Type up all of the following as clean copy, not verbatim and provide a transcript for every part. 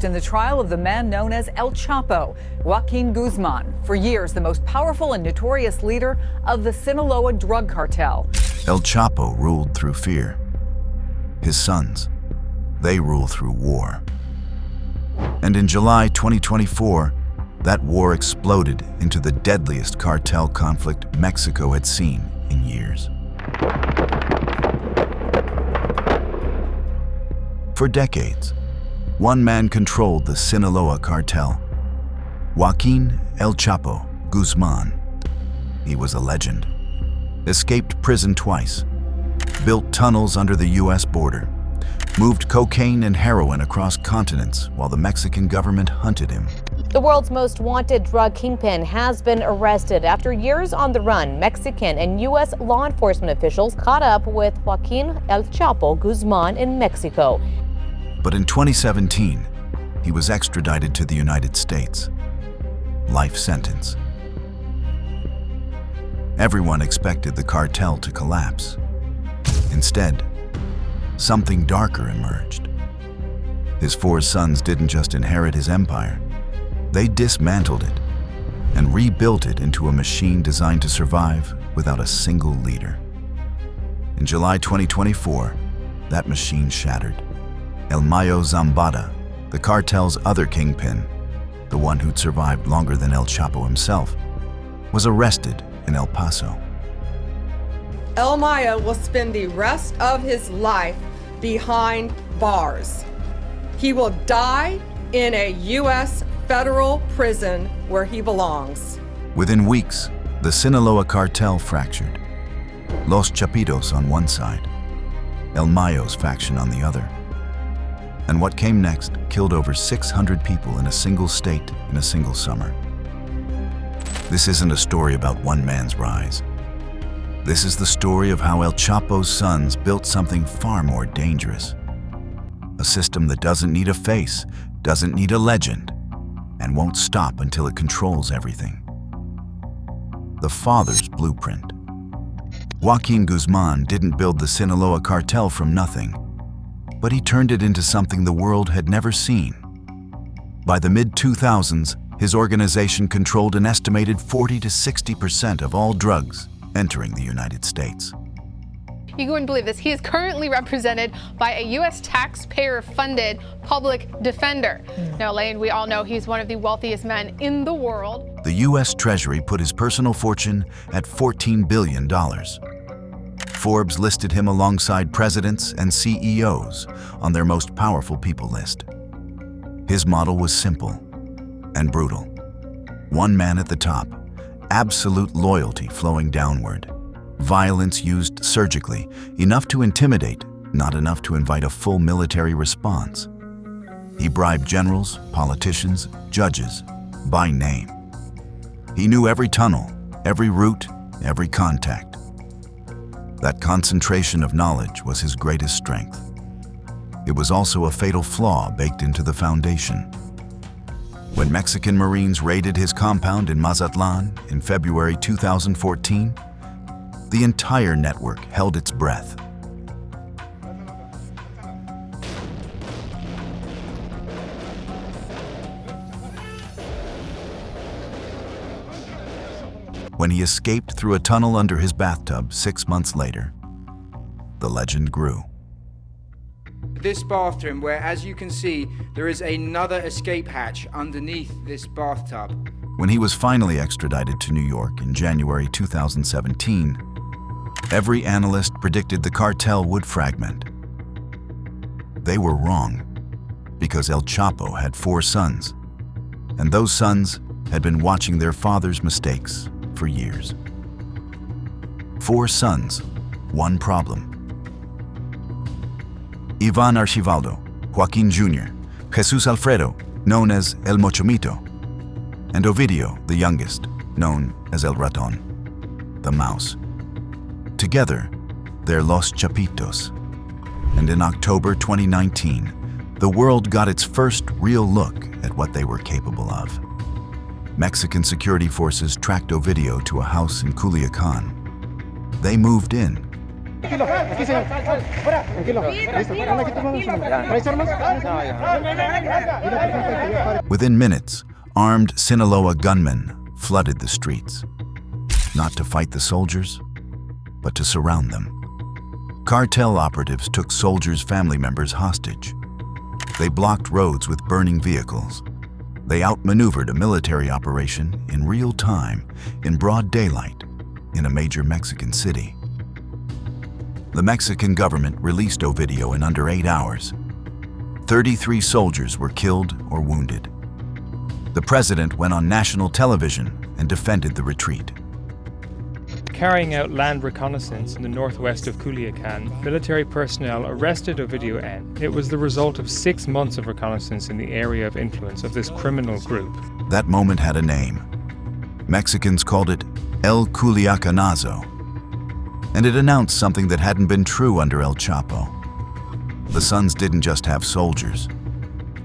next in the trial of the man known as El Chapo, Joaquin Guzman, for years the most powerful and notorious leader of the Sinaloa drug cartel. El Chapo ruled through fear. His sons, they rule through war. And in July 2024, that war exploded into the deadliest cartel conflict Mexico had seen in years. For decades, one man controlled the Sinaloa Cartel, Joaquin El Chapo Guzman. He was a legend. Escaped prison twice, built tunnels under the U.S. border, moved cocaine and heroin across continents while the Mexican government hunted him. The world's most wanted drug kingpin has been arrested after years on the run. Mexican and U.S. law enforcement officials caught up with Joaquin El Chapo Guzman in Mexico. But in 2017, he was extradited to the United States. Life sentence. Everyone expected the cartel to collapse. Instead, something darker emerged. His 4 sons didn't just inherit his empire. They dismantled it and rebuilt it into a machine designed to survive without a single leader. In July 2024, that machine shattered. El Mayo Zambada, the cartel's other kingpin, the one who'd survived longer than El Chapo himself, was arrested in El Paso. El Mayo will spend the rest of his life behind bars. He will die in a U.S. federal prison where he belongs. Within weeks, the Sinaloa Cartel fractured. Los Chapitos on one side, El Mayo's faction on the other. And what came next killed over 600 people in a single state in a single summer. This isn't a story about one man's rise. This is the story of how El Chapo's sons built something far more dangerous. A system that doesn't need a face, doesn't need a legend, and won't stop until it controls everything. The father's blueprint. Joaquin Guzman didn't build the Sinaloa Cartel from nothing, but he turned it into something the world had never seen. By the mid-2000s, his organization controlled an estimated 40 to 60% of all drugs entering the United States. You wouldn't believe this. He is currently represented by a U.S. taxpayer-funded public defender. Now, Elaine, we all know he's one of the wealthiest men in the world. The U.S. Treasury put his personal fortune at $14 billion. Forbes listed him alongside presidents and CEOs on their most powerful people list. His model was simple and brutal. One man at the top, absolute loyalty flowing downward. Violence used surgically, enough to intimidate, not enough to invite a full military response. He bribed generals, politicians, judges, by name. He knew every tunnel, every route, every contact. That concentration of knowledge was his greatest strength. It was also a fatal flaw baked into the foundation. When Mexican Marines raided his compound in Mazatlan in February 2014, the entire network held its breath. When he escaped through a tunnel under his bathtub 6 months later, the legend grew. This bathroom, where, as you can see, there is another escape hatch underneath this bathtub. When he was finally extradited to New York in January 2017, every analyst predicted the cartel would fragment. They were wrong, because El Chapo had 4 sons, and those sons had been watching their father's mistakes for years. 4 sons, 1 problem. Ivan Archivaldo, Joaquin Jr., Jesus Alfredo, known as El Mochomito, and Ovidio, the youngest, known as El Raton, the mouse. Together, they're Los Chapitos. And in October 2019, the world got its first real look at what they were capable of. Mexican security forces tracked Ovidio to a house in Culiacán. They moved in, Within minutes, armed Sinaloa gunmen flooded the streets, not to fight the soldiers, but to surround them. Cartel operatives took soldiers' family members hostage. They blocked roads with burning vehicles. They outmaneuvered a military operation in real time, in broad daylight, in a major Mexican city. The Mexican government released a video in under 8 hours. 33 soldiers were killed or wounded. The president went on national television and defended the retreat. Carrying out land reconnaissance in the northwest of Culiacan, military personnel arrested Ovidio N. It was the result of 6 months of reconnaissance in the area of influence of this criminal group. That moment had a name. Mexicans called it El Culiacanazo, and it announced something that hadn't been true under El Chapo. The Sons didn't just have soldiers.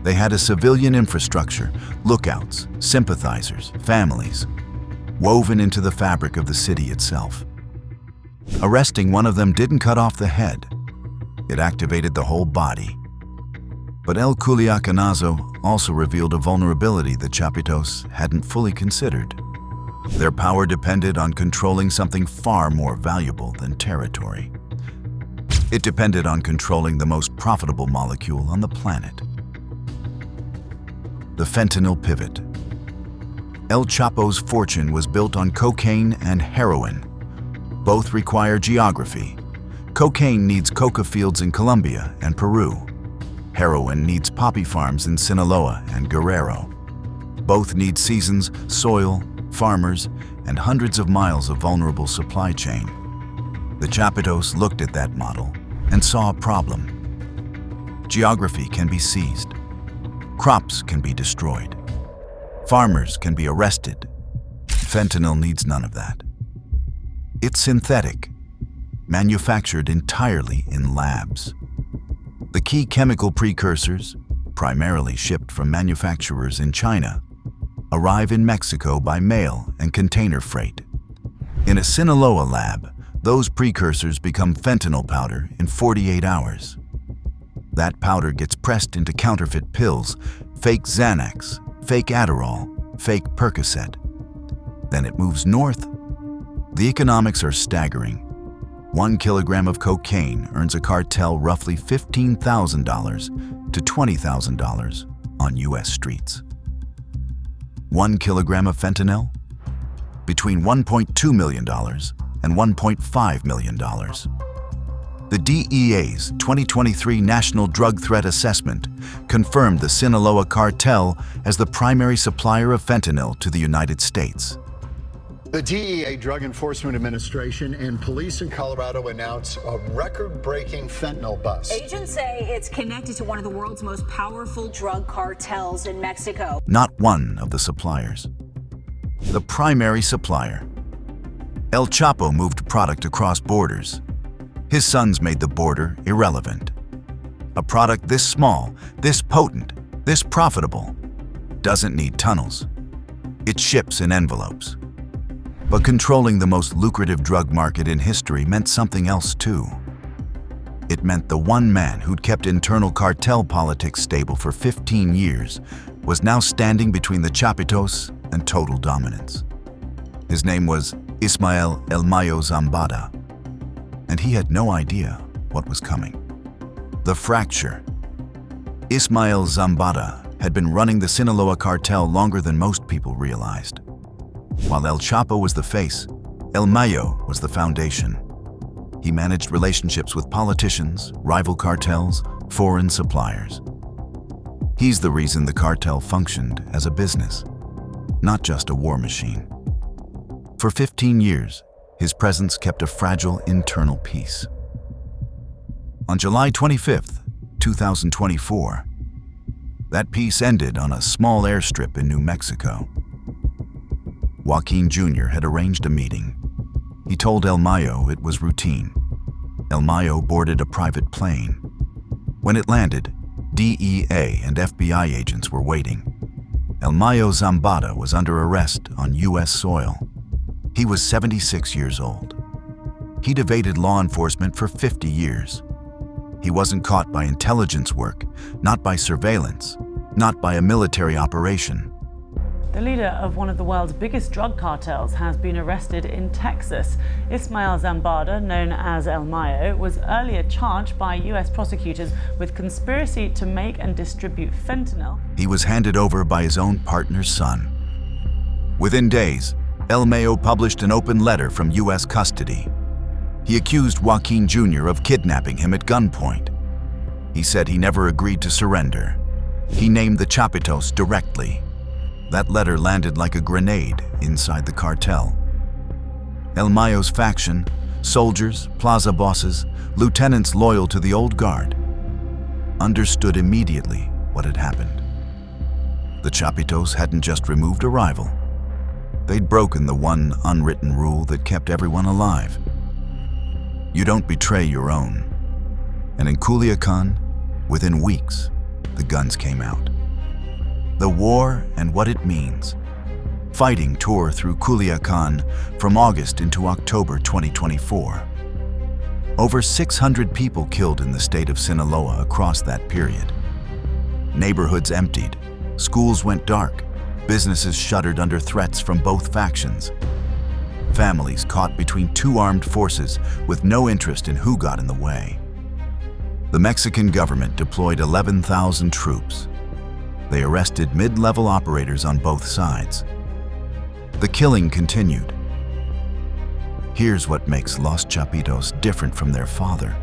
They had a civilian infrastructure, lookouts, sympathizers, families, woven into the fabric of the city itself. Arresting one of them didn't cut off the head. It activated the whole body. But El Culiacanazo also revealed a vulnerability the Chapitos hadn't fully considered. Their power depended on controlling something far more valuable than territory. It depended on controlling the most profitable molecule on the planet. The fentanyl pivot. El Chapo's fortune was built on cocaine and heroin. Both require geography. Cocaine needs coca fields in Colombia and Peru. Heroin needs poppy farms in Sinaloa and Guerrero. Both need seasons, soil, farmers, and hundreds of miles of vulnerable supply chain. The Chapitos looked at that model and saw a problem. Geography can be seized. Crops can be destroyed. Farmers can be arrested. Fentanyl needs none of that. It's synthetic, manufactured entirely in labs. The key chemical precursors, primarily shipped from manufacturers in China, arrive in Mexico by mail and container freight. In a Sinaloa lab, those precursors become fentanyl powder in 48 hours. That powder gets pressed into counterfeit pills, fake Xanax, fake Adderall, fake Percocet. Then it moves north. The economics are staggering. 1 kilogram of cocaine earns a cartel roughly $15,000 to $20,000 on U.S. streets. 1 kilogram of fentanyl? Between $1.2 million and $1.5 million. The DEA's 2023 National Drug Threat Assessment confirmed the Sinaloa Cartel as the primary supplier of fentanyl to the United States. The DEA Drug Enforcement Administration and police in Colorado announced a record-breaking fentanyl bust. Agents say it's connected to one of the world's most powerful drug cartels in Mexico. Not one of the suppliers. The primary supplier. El Chapo moved product across borders. His sons made the border irrelevant. A product this small, this potent, this profitable doesn't need tunnels. It ships in envelopes. But controlling the most lucrative drug market in history meant something else too. It meant the one man who'd kept internal cartel politics stable for 15 years was now standing between the Chapitos and total dominance. His name was Ismael El Mayo Zambada, and he had no idea what was coming. The fracture. Ismael Zambada had been running the Sinaloa Cartel longer than most people realized. While El Chapo was the face, El Mayo was the foundation. He managed relationships with politicians, rival cartels, foreign suppliers. He's the reason the cartel functioned as a business, not just a war machine. For 15 years, his presence kept a fragile internal peace. On July 25th, 2024, that peace ended on a small airstrip in New Mexico. Joaquin Jr. had arranged a meeting. He told El Mayo it was routine. El Mayo boarded a private plane. When it landed, DEA and FBI agents were waiting. El Mayo Zambada was under arrest on U.S. soil. He was 76 years old. he'd evaded law enforcement for 50 years. He wasn't caught by intelligence work, not by surveillance, not by a military operation. The leader of one of the world's biggest drug cartels has been arrested in Texas. Mayo Zambada, known as El Mayo, was earlier charged by U.S. prosecutors with conspiracy to make and distribute fentanyl. He was handed over by his own partner's son. Within days, El Mayo published an open letter from U.S. custody. He accused Joaquin Jr. of kidnapping him at gunpoint. He said he never agreed to surrender. He named the Chapitos directly. That letter landed like a grenade inside the cartel. El Mayo's faction, soldiers, plaza bosses, lieutenants loyal to the old guard, understood immediately what had happened. The Chapitos hadn't just removed a rival. They'd broken the one unwritten rule that kept everyone alive. You don't betray your own. And in Culiacan, within weeks, the guns came out. The war and what it means. Fighting tore through Culiacan from August into October 2024. Over 600 people killed in the state of Sinaloa across that period. Neighborhoods emptied, schools went dark, businesses shuttered under threats from both factions. Families caught between two armed forces with no interest in who got in the way. The Mexican government deployed 11,000 troops. They arrested mid-level operators on both sides. The killing continued. Here's what makes Los Chapitos different from their father,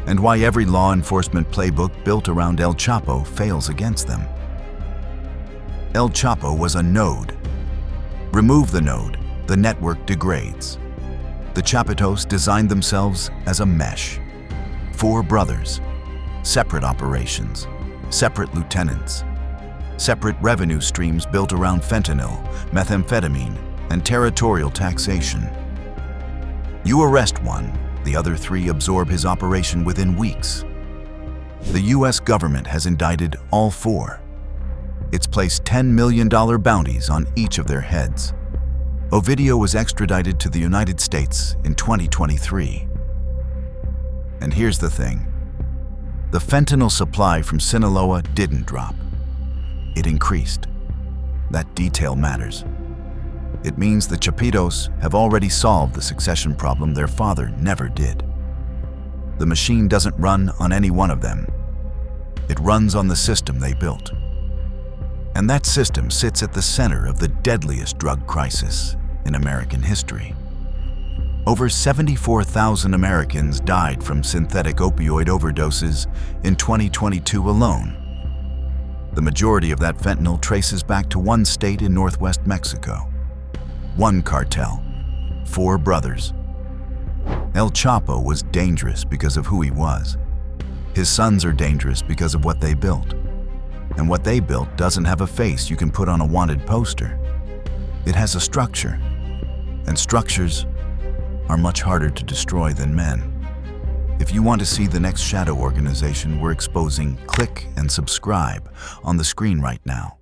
and why every law enforcement playbook built around El Chapo fails against them. El Chapo was a node. Remove the node, the network degrades. The Chapitos designed themselves as a mesh. 4 brothers, separate operations, separate lieutenants, separate revenue streams built around fentanyl, methamphetamine, and territorial taxation. You arrest one, the other 3 absorb his operation within weeks. The U.S. government has indicted all 4. It's placed $10 million bounties on each of their heads. Ovidio was extradited to the United States in 2023. And here's the thing. The fentanyl supply from Sinaloa didn't drop. It increased. That detail matters. It means the Chapitos have already solved the succession problem their father never did. The machine doesn't run on any one of them. It runs on the system they built. And that system sits at the center of the deadliest drug crisis in American history. Over 74,000 Americans died from synthetic opioid overdoses in 2022 alone. The majority of that fentanyl traces back to one state in northwest Mexico. One cartel, 4 brothers. El Chapo was dangerous because of who he was. His sons are dangerous because of what they built. And what they built doesn't have a face you can put on a wanted poster. It has a structure. And structures are much harder to destroy than men. If you want to see the next shadow organization we're exposing, click and subscribe on the screen right now.